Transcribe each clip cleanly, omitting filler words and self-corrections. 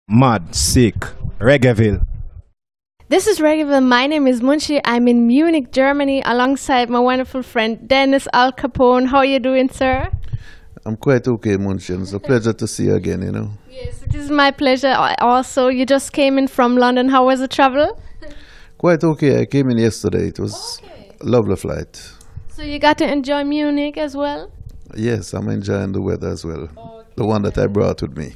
Mad, sick, Reggaeville. This is Reggaeville. My name is Munchy. I'm in Munich, Germany, alongside my wonderful friend Dennis Al Capone. How are you doing, sir? I'm quite okay, Munchy. It's a pleasure to see you again. Yes, it is my pleasure. Also, you just came in from London. How was the travel? Quite okay. I came in yesterday. It was a lovely flight. So you got to enjoy Munich as well? Yes, I'm enjoying the weather as well. The one that I brought with me.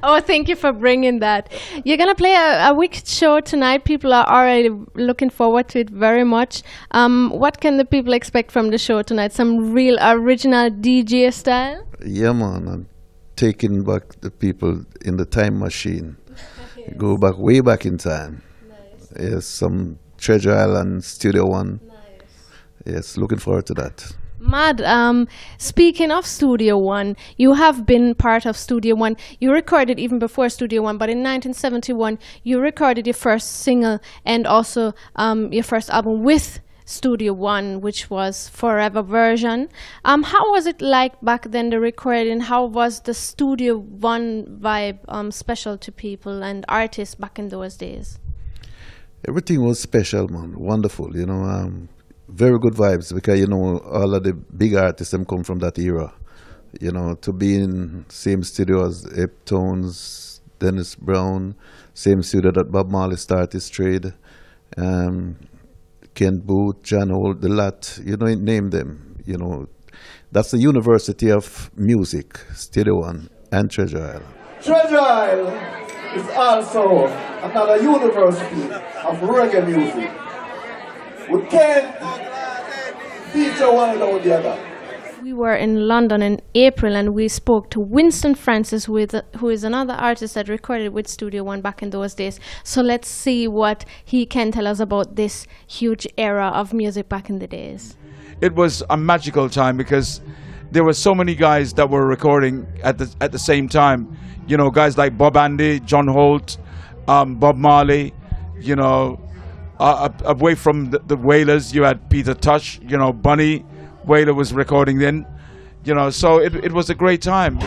Oh, thank you for bringing that. You're going to play a wicked show tonight. People are already looking forward to it very much. What can the people expect from the show tonight? Some real original DJ style? Yeah, man. I'm taking back the people in the time machine. Yes. Go back, way back in time. Nice. Yes, some Treasure Island Studio One. Nice. Yes, looking forward to that. Mad, speaking of Studio One, you have been part of Studio One. You recorded even before Studio One, but in 1971, you recorded your first single and also your first album with Studio One, which was Forever Version. How was it like back then, the recording? How was the Studio One vibe special to people and artists back in those days? Everything was special, man. Wonderful, very good vibes because all of the big artists them come from that era. To be in same studio as Heptones, Dennis Brown, same studio that Bob Marley started his trade, Ken Booth, John Holt, the lot. Name them. That's the University of Music, Studio One and Treasure Island. Treasure Island is also another university of reggae music. We can't feature one without the other. We were in London in April and we spoke to Winston Francis, who is another artist that recorded with Studio One back in those days. So let's see what he can tell us about this huge era of music back in the days. It was a magical time because there were so many guys that were recording at the same time. Guys like Bob Andy, John Holt, Bob Marley, away from the Wailers, you had Peter Tosh, Bunny Wailer was recording then, so it was a great time.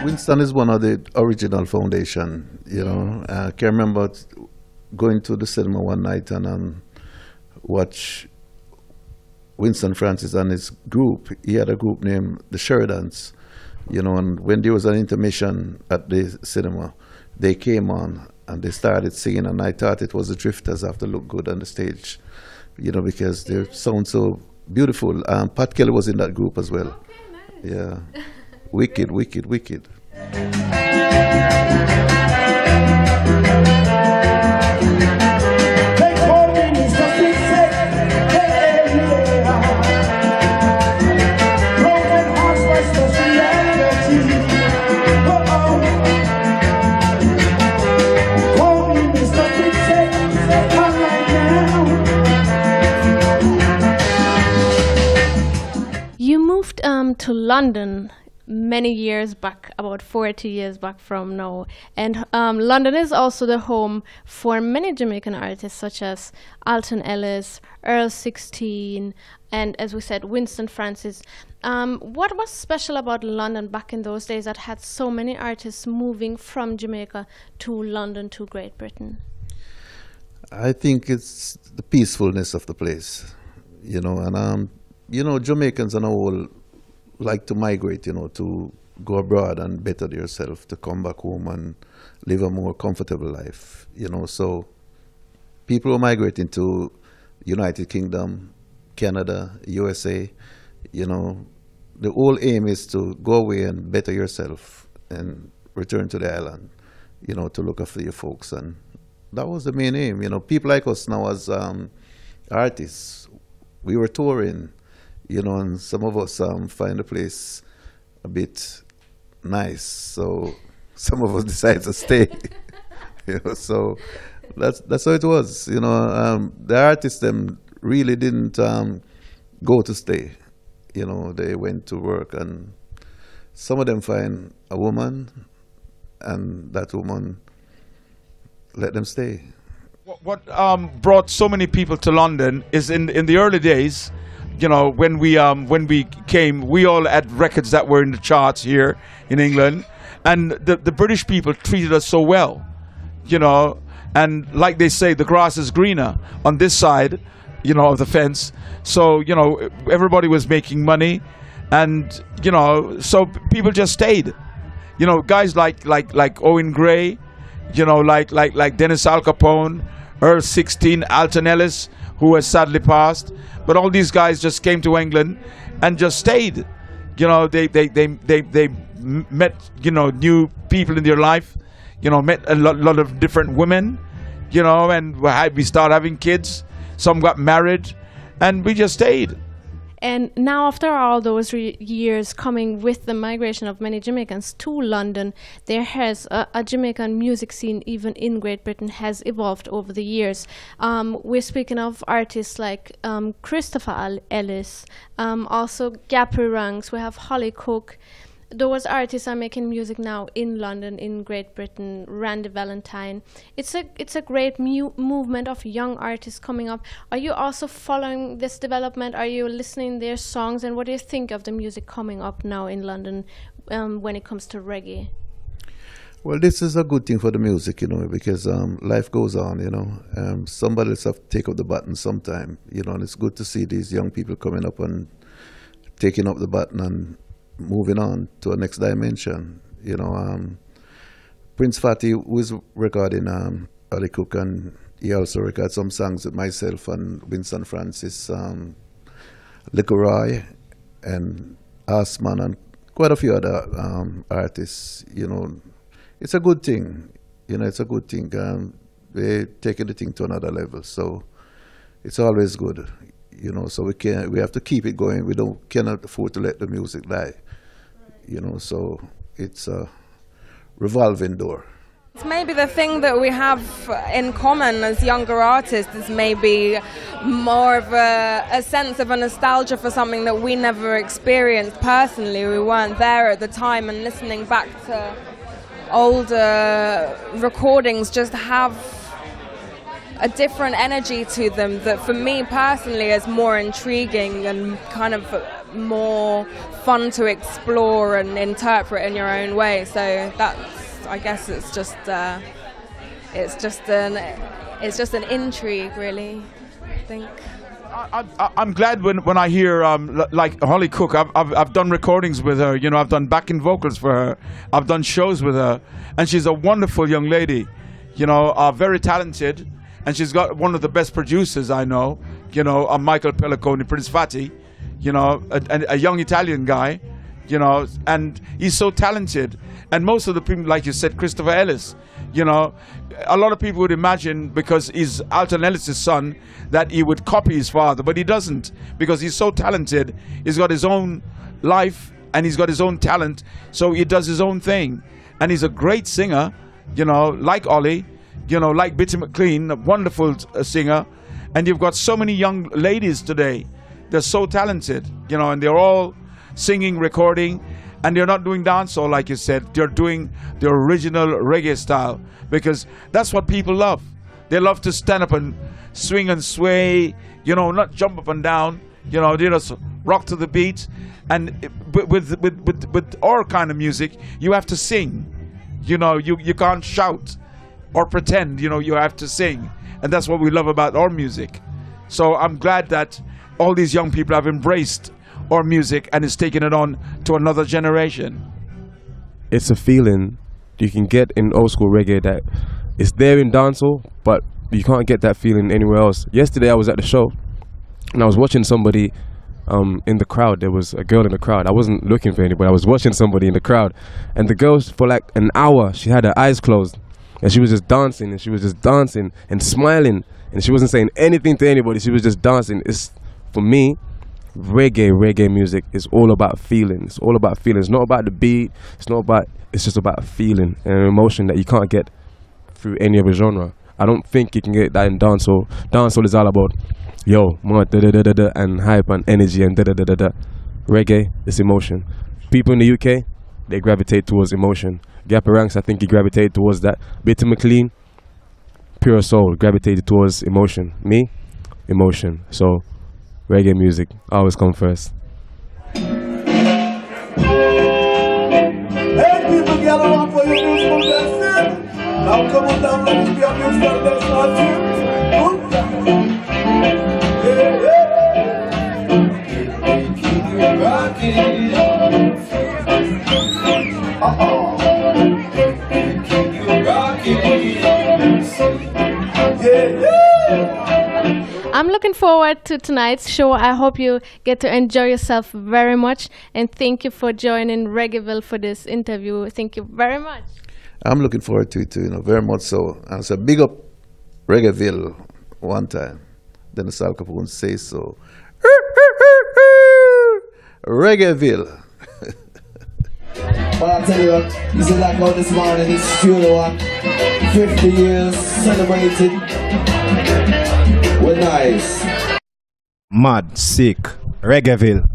Winston is one of the original foundation, I can remember going to the cinema one night and watch Winston Francis and his group. He had a group named the Sheridans, and when there was an intermission at the cinema, they came on and they started singing, and I thought it was the Drifters after look good on the stage, because they sound so beautiful. Pat Kelly was in that group as well. Okay, nice. Yeah, wicked, wicked, wicked. To London many years back, about 40 years back from now, and London is also the home for many Jamaican artists such as Alton Ellis, Earl 16, and as we said, Winston Francis. What was special about London back in those days that had so many artists moving from Jamaica to London to Great Britain? I think it's the peacefulness of the place, and Jamaicans on a whole like to migrate, to go abroad and better yourself, to come back home and live a more comfortable life, So people are migrating to United Kingdom, Canada, USA, The whole aim is to go away and better yourself and return to the island, to look after your folks. And that was the main aim. People like us now as artists, we were touring, and some of us find the place a bit nice, so some of us decide to stay. So that's how it was. The artists them really didn't go to stay. They went to work, and some of them find a woman, and that woman let them stay. What brought so many people to London is in the early days, you know, when we came, we all had records that were in the charts here in England, and the British people treated us so well, you know, and like they say, the grass is greener on this side, you know, of the fence. So, you know, everybody was making money, and, you know, so people just stayed. You know, guys like Owen Gray, you know, like Dennis Alcapone, Earl 16, Alton Ellis, who has sadly passed. But all these guys just came to England and just stayed. You know, they met, you know, new people in their life, you know, met a lot of different women, you know, and we started having kids. Some got married, and we just stayed. And now, after all those years coming with the migration of many Jamaicans to London, there has a Jamaican music scene, even in Great Britain, has evolved over the years. We're speaking of artists like Christopher Ellis, also Gapri Ranks, we have Hollie Cook. Those artists are making music now in London, in Great Britain. Randy Valentine. It's a great movement of young artists coming up. Are you also following this development? Are you listening to their songs? And what do you think of the music coming up now in London when it comes to reggae? Well, this is a good thing for the music, you know, because life goes on, you know. Somebody else have to take up the baton sometime, you know, and it's good to see these young people coming up and taking up the baton and moving on to a next dimension, you know. Prince Fatty was recording Hollie Cook, and he also recorded some songs with myself and Winston Francis, Little Roy, and Hautmann, and quite a few other artists. You know, it's a good thing. You know, it's a good thing. They're taking the thing to another level, so it's always good. You know, so we have to keep it going. We cannot afford to let the music die. You know, so it's a revolving door. It's maybe the thing that we have in common as younger artists is maybe more of a sense of a nostalgia for something that we never experienced personally. We weren't there at the time, and listening back to older recordings just have a different energy to them that for me personally is more intriguing and kind of more fun to explore and interpret in your own way. So that's, I guess it's just an intrigue, really, I think. I'm glad when I hear like Hollie Cook. I've done recordings with her. You know, I've done backing vocals for her. I've done shows with her, and she's a wonderful young lady. You know, very talented. And she's got one of the best producers I know, you know, Michael Pelliconi, Prince Fatty, you know, a young Italian guy, you know, and he's so talented. And most of the people, like you said, Christopher Ellis, you know, a lot of people would imagine because he's Alton Ellis' son that he would copy his father, but he doesn't, because he's so talented. He's got his own life and he's got his own talent, so he does his own thing. And he's a great singer, you know, like Ollie. You know, like Bitty McLean, a wonderful singer. And you've got so many young ladies today. They're so talented, you know, and they're all singing, recording, and they're not doing dancehall like you said. They're doing the original reggae style, because that's what people love. They love to stand up and swing and sway, you know, not jump up and down. You know, they just rock to the beat. And with our kind of music, you have to sing. You know, you can't shout or pretend, you know, you have to sing. And that's what we love about our music. So I'm glad that all these young people have embraced our music and is taking it on to another generation. It's a feeling you can get in old school reggae that is there in dancehall, but you can't get that feeling anywhere else. Yesterday I was at the show and I was watching somebody in the crowd. There was a girl in the crowd. I wasn't looking for anybody. I was watching somebody in the crowd, and the girl, for like an hour, she had her eyes closed. And she was just dancing, and she was just dancing and smiling, and she wasn't saying anything to anybody. She was just dancing. It's, for me, reggae music is all about feeling. It's all about feeling. It's not about the beat. It's just about a feeling and an emotion that you can't get through any other genre. I don't think you can get that in dancehall. Dancehall is all about, yo, more da-da-da-da-da and hype and energy and da-da-da-da-da. Reggae is emotion. People in the UK, they gravitate towards emotion. Gapper Ranks, I think he gravitated towards that. Bitter McLean, pure soul, gravitated towards emotion. Me, emotion. So reggae music always come first. Hey people, gather up for your musical destiny. Now come on down, let us be a musical destiny. Good. Keep you rocking. Keep you rocking. I'm looking forward to tonight's show. I hope you get to enjoy yourself very much. And thank you for joining Reggaeville for this interview. Thank you very much. I'm looking forward to it too, very much so. And so big up Reggaeville one time. Then D.Alcapone say so. Reggaeville. But I'll tell you what, you see like how this morning is Studio One, 50 years celebrated. We're nice. Mad, sick, Reggaeville.